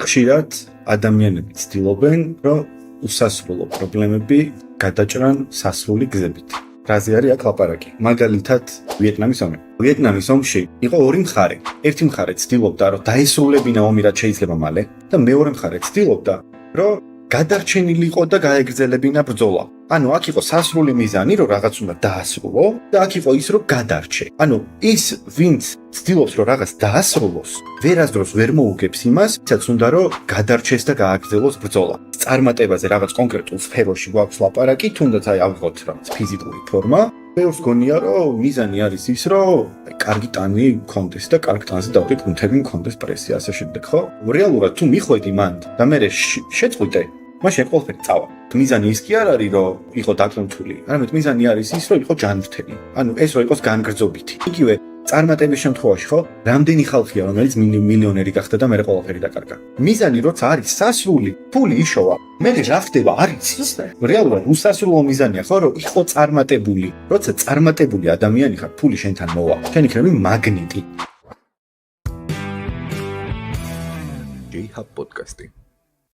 ხშირად ადამიანები ცდილობენ, რომ უსასრულო პრობლემები გადაჭრან სასრული გზებით. რაზე არის აქ ლაპარაკი? მაგალითად, ვიეტნამის ომი. ვიეტნამის ომში იყო ორი მხარე. ერთი მხარე ცდილობდა, რომ დაესრულებინა ომი რაც შეიძლება მალე და მეორე მხარე ცდილობდა, რომ გადარჩენილიყო და გაეგრძელებინა ბრძოლა. ანუ აქ იყო სასრული მიზანი, რომ რაღაც უნდა დაასრულო და აქ იყო ის, რომ გადარჩე. ანუ ის, ვინც ცდილობს, რომ რაღაც დაასრულოს, ვერასდროს ვერ მოუგებს იმას, ვისაც უნდა, რომ გადარჩეს და გააგრძელოს ბრძოლა. წარმატებაზე რაღაც კონკრეტულ სფეროში გვაქვს ლაპარაკი, თუნდაც ავიღოთ რაღაც ფიზიკური ფორმა. ბევრს გონია, რომ მიზანი არის ის, რომ კარგი ტანი გქონდეს და კარგ ტანზე დავდე კუნთები მქონდეს პრესი ასე შემდეგ, ხო? რეალურად თუ მიხვედი მანდ და მე შეწყვიტე, მაშინ ყველაფერი წავა. მიზანი ის კი არ არის, რომ იყო დაკმთული, არამედ მიზანი არის ის, რომ იყო ჯანმრთელი. ანუ ეს რომ იყოს განგრძობითი. იგივე წარმატების შემთხვევაში, ხო? რამდენი ხალხია, რომელიც მილიონერი გახდა და მე ყველაფერი დაკარგა. მიზანი როცა არის სასრული, ფული იშოვა. მე რა ხდება, არის ის? რეალურად უსასრულო მიზანია, ხო, რომ იყო წარმატებული. როცა წარმატებული ადამიანი ხარ, ფული შენთან მოვა. შენ იქნები მაგნიტი. J-Hub podcast.